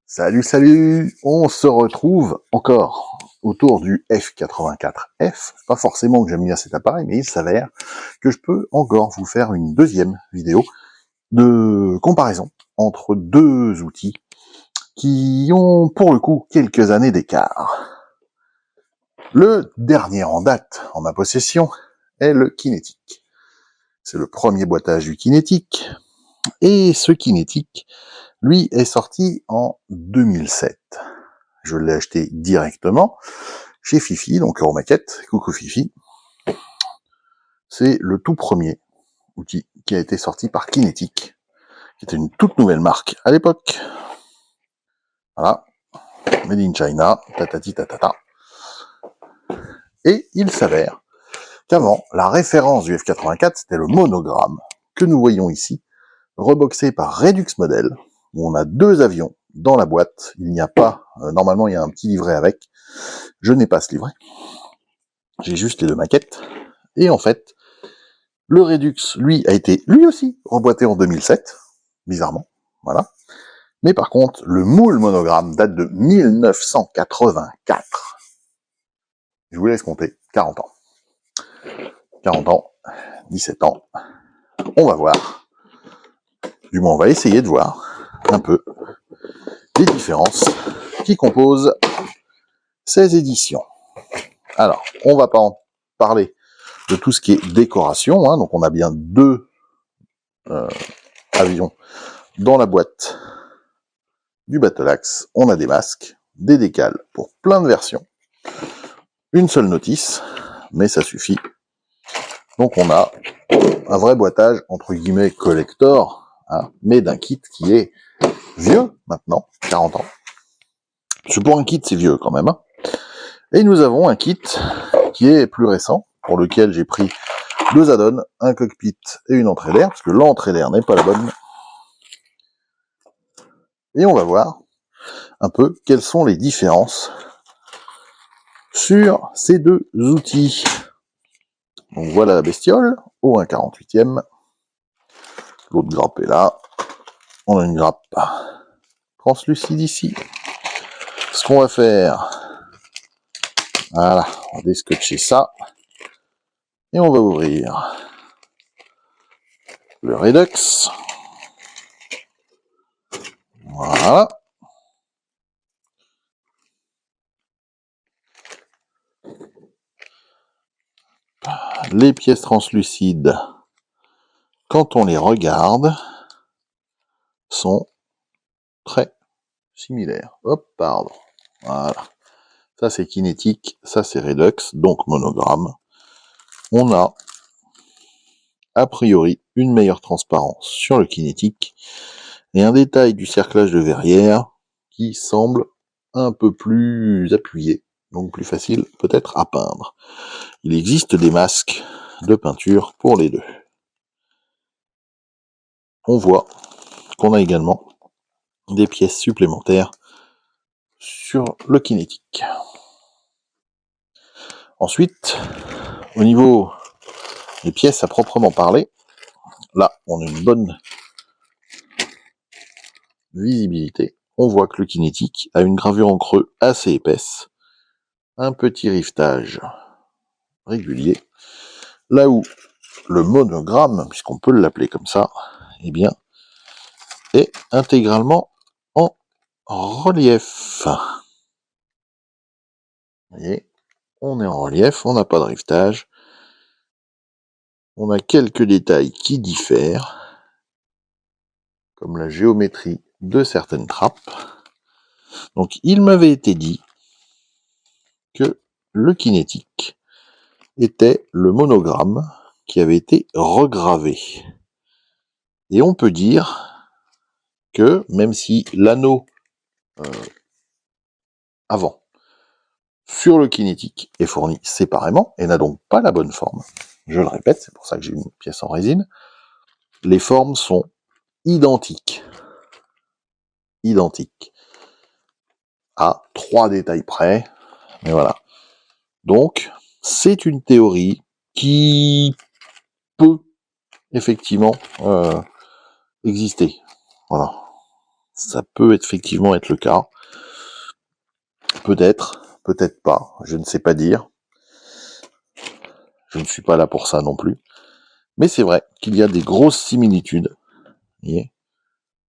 Salut, salut! On se retrouve encore autour du F84F. Pas forcément que j'aime bien cet appareil, mais il s'avère que je peux encore vous faire une deuxième vidéo de comparaison entre deux outils qui ont pour le coup quelques années d'écart. Le dernier en date en ma possession est le Kinetic. C'est le premier boîtage du Kinetic, et ce Kinetic, lui, est sorti en 2007. Je l'ai acheté directement chez Fifi, donc Euromaquette. Coucou Fifi. C'est le tout premier outil qui a été sorti par Kinetic, qui était une toute nouvelle marque à l'époque. Voilà. Made in China, tatati tatata. Et il s'avère qu'avant, la référence du F84, c'était le monogramme, que nous voyons ici, reboxé par Redux Model, où on a deux avions dans la boîte. Il n'y a pas, normalement il y a un petit livret avec. Je n'ai pas ce livret. J'ai juste les deux maquettes. Et en fait, le Redux, lui, a été lui aussi reboîté en 2007, bizarrement, voilà. Mais par contre, le moule monogramme date de 1984. Je vous laisse compter, 40 ans. 40 ans, 17 ans, on va voir. Du moins, on va essayer de voir un peu les différences qui composent ces éditions. Alors, on va pas en parler de tout ce qui est décoration, hein, donc on a bien deux avions dans la boîte du Battle Axe. On a des masques, des décals pour plein de versions, une seule notice, mais ça suffit. Donc on a un vrai boîtage entre guillemets collector, hein, mais d'un kit qui est vieux maintenant, 40 ans. C'est pour un kit, c'est vieux quand même. Hein. Et nous avons un kit qui est plus récent, pour lequel j'ai pris deux add-ons, un cockpit et une entrée d'air, parce que l'entrée d'air n'est pas la bonne. Et on va voir un peu quelles sont les différences sur ces deux outils. Donc voilà la bestiole, au 1/48e. L'autre grappe est là. On a une grappe translucide ici. Ce qu'on va faire, voilà, on va déscotcher ça. Et on va ouvrir le Redux. Voilà. Les pièces translucides, quand on les regarde, sont très similaires. Hop, pardon. Voilà. Ça c'est Kinetic, ça c'est Redux, donc monogramme. On a a priori une meilleure transparence sur le Kinetic et un détail du cerclage de verrière qui semble un peu plus appuyé, donc plus facile peut-être à peindre. Il existe des masques de peinture pour les deux. On voit qu'on a également des pièces supplémentaires sur le Kinetic. Ensuite, au niveau des pièces à proprement parler, là on a une bonne visibilité. On voit que le Kinetic a une gravure en creux assez épaisse, un petit rivetage régulier, là où le monogramme, puisqu'on peut l'appeler comme ça, eh bien, est intégralement en relief. Vous voyez, on est en relief, on n'a pas de rivetage, on a quelques détails qui diffèrent, comme la géométrie de certaines trappes. Donc il m'avait été dit que le Kinetic était le monogramme qui avait été regravé. Et on peut dire que même si l'anneau avant sur le Kinetic est fourni séparément et n'a donc pas la bonne forme, je le répète, c'est pour ça que j'ai une pièce en résine, les formes sont identiques. Identiques. À 3 détails près, mais voilà. Donc, c'est une théorie qui peut effectivement exister. Voilà. Ça peut effectivement être le cas. Peut-être, peut-être pas, je ne sais pas dire. Je ne suis pas là pour ça non plus. Mais c'est vrai qu'il y a des grosses similitudes. Vous voyez,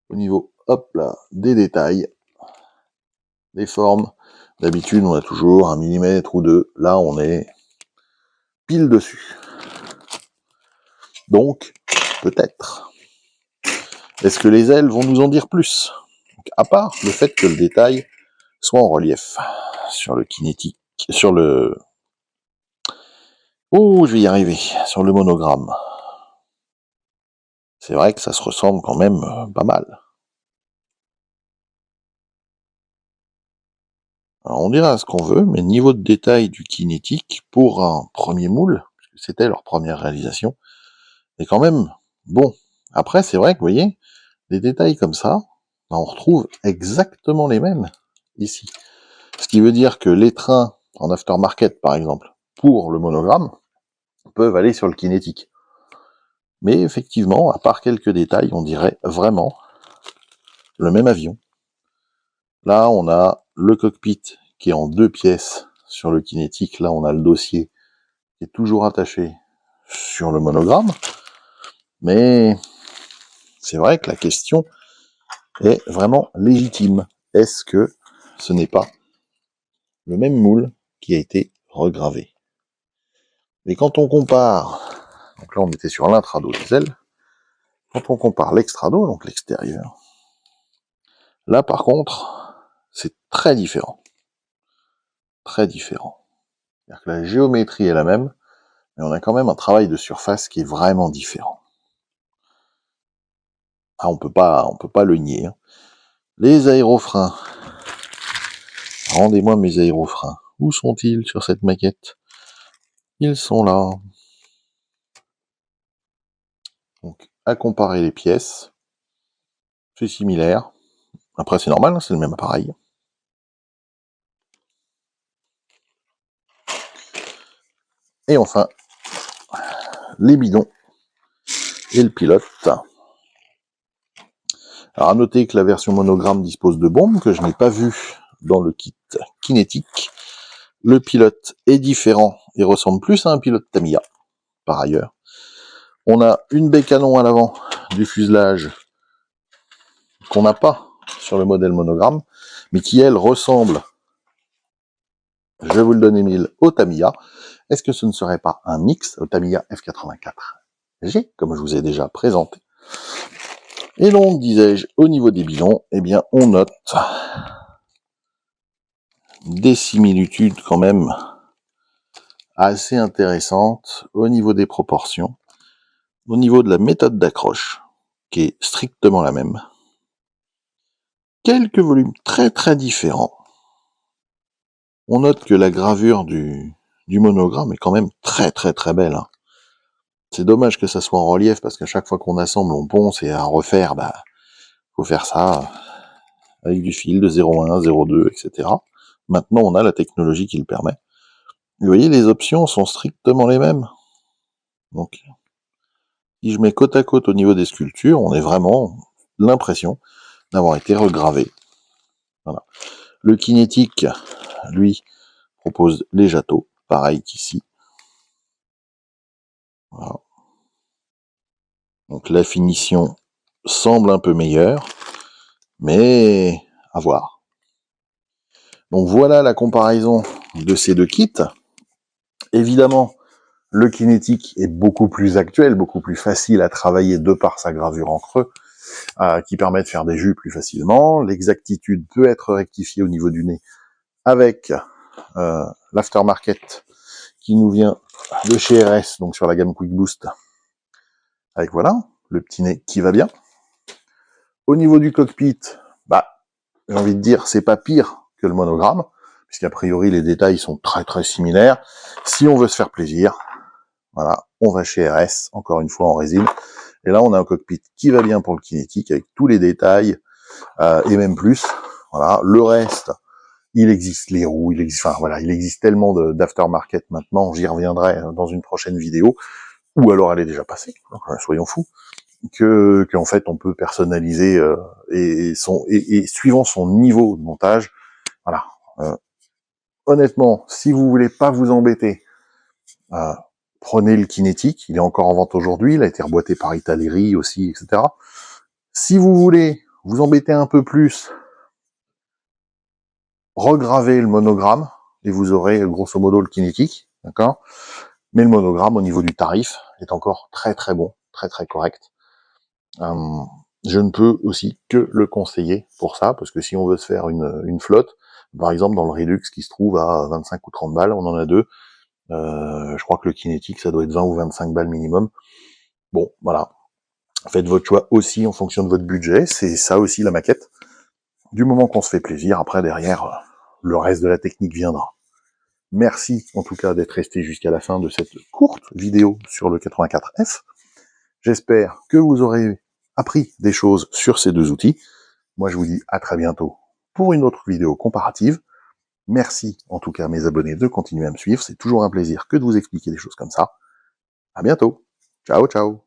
au niveau, hop là, des détails, des formes. D'habitude, on a toujours 1 millimètre ou 2. Là, on est pile dessus. Donc, peut-être. Est-ce que les ailes vont nous en dire plus? Donc, à part le fait que le détail soit en relief sur le kinétique, sur le... Oh, je vais y arriver, sur le monogramme. C'est vrai que ça se ressemble quand même pas mal. Alors on dira ce qu'on veut, mais le niveau de détail du kinétique, pour un premier moule, puisque c'était leur première réalisation, est quand même bon. Après, c'est vrai que, vous voyez, des détails comme ça, on retrouve exactement les mêmes ici. Ce qui veut dire que les trains en aftermarket, par exemple, pour le monogramme, peuvent aller sur le kinétique. Mais effectivement, à part quelques détails, on dirait vraiment le même avion. Là, on a le cockpit qui est en 2 pièces sur le kinétique. Là, on a le dossier qui est toujours attaché sur le monogramme. Mais c'est vrai que la question est vraiment légitime. Est-ce que ce n'est pas le même moule qui a été regravé? Et quand on compare, donc là on était sur l'intrado des ailes, quand on compare l'extrado, donc l'extérieur, là par contre, c'est très différent. Très différent. C'est-à-dire que la géométrie est la même, mais on a quand même un travail de surface qui est vraiment différent. Ah, on peut pas le nier. Hein. Les aérofreins. Rendez-moi mes aérofreins. Où sont-ils sur cette maquette? Ils sont là. Donc, à comparer les pièces, c'est similaire. Après, c'est normal, c'est le même appareil. Et enfin, les bidons et le pilote. Alors, à noter que la version monogramme dispose de bombes que je n'ai pas vues dans le kit kinétique. Le pilote est différent et ressemble plus à un pilote Tamiya, par ailleurs. On a une baie canon à l'avant du fuselage qu'on n'a pas sur le modèle monogramme, mais qui, elle, ressemble, je vais vous le donner mille, au Tamiya. Est-ce que ce ne serait pas un mix au Tamiya F84G, comme je vous ai déjà présenté? Et donc, disais-je, au niveau des bidons, eh bien, on note des similitudes quand même assez intéressantes au niveau des proportions, au niveau de la méthode d'accroche, qui est strictement la même. Quelques volumes très très différents. On note que la gravure du monogramme est quand même très très très belle. Hein. C'est dommage que ça soit en relief, parce qu'à chaque fois qu'on assemble, on ponce, et à refaire, faut faire ça avec du fil de 0,1, 0,2, etc. Maintenant, on a la technologie qui le permet. Vous voyez, les options sont strictement les mêmes. Donc, si je mets côte à côte au niveau des sculptures, on a vraiment l'impression d'avoir été regravé. Voilà. Le kinétique, lui, propose les jataux, pareil qu'ici. Voilà. Donc la finition semble un peu meilleure, mais à voir. Donc voilà la comparaison de ces deux kits. Évidemment, le kinétique est beaucoup plus actuel, beaucoup plus facile à travailler de par sa gravure en creux, qui permet de faire des jus plus facilement. L'exactitude peut être rectifiée au niveau du nez avec l'aftermarket qui nous vient de chez RS, donc sur la gamme Quick Boost. Avec voilà, le petit nez qui va bien. Au niveau du cockpit, j'ai envie de dire, c'est pas pire que le monogramme, puisqu'a priori les détails sont très très similaires. Si on veut se faire plaisir, voilà, on va chez RS, encore une fois en résine. Et là, on a un cockpit qui va bien pour le kinétique, avec tous les détails, et même plus. Voilà, le reste, il existe les roues, il existe tellement d'aftermarket maintenant, j'y reviendrai dans une prochaine vidéo, ou alors elle est déjà passée, donc soyons fous. qu'en fait on peut personnaliser et suivant son niveau de montage. Voilà. Honnêtement, si vous voulez pas vous embêter, prenez le Kinetic. Il est encore en vente aujourd'hui. Il a été reboîté par Italeri aussi, etc. Si vous voulez vous embêter un peu plus, regravez le monogramme et vous aurez grosso modo le Kinetic, d'accord. Mais le monogramme au niveau du tarif est encore très très bon, très très correct. Je ne peux aussi que le conseiller pour ça, parce que si on veut se faire une flotte, par exemple dans le Redux qui se trouve à 25 ou 30 balles, on en a deux. Je crois que le Kinetic ça doit être 20 ou 25 balles minimum. Bon, voilà. Faites votre choix aussi en fonction de votre budget, c'est ça aussi la maquette. Du moment qu'on se fait plaisir, après derrière, le reste de la technique viendra. Merci en tout cas d'être resté jusqu'à la fin de cette courte vidéo sur le 84F. J'espère que vous aurez appris des choses sur ces deux outils. Moi je vous dis à très bientôt pour une autre vidéo comparative. Merci en tout cas à mes abonnés de continuer à me suivre, c'est toujours un plaisir que de vous expliquer des choses comme ça. À bientôt. Ciao ciao.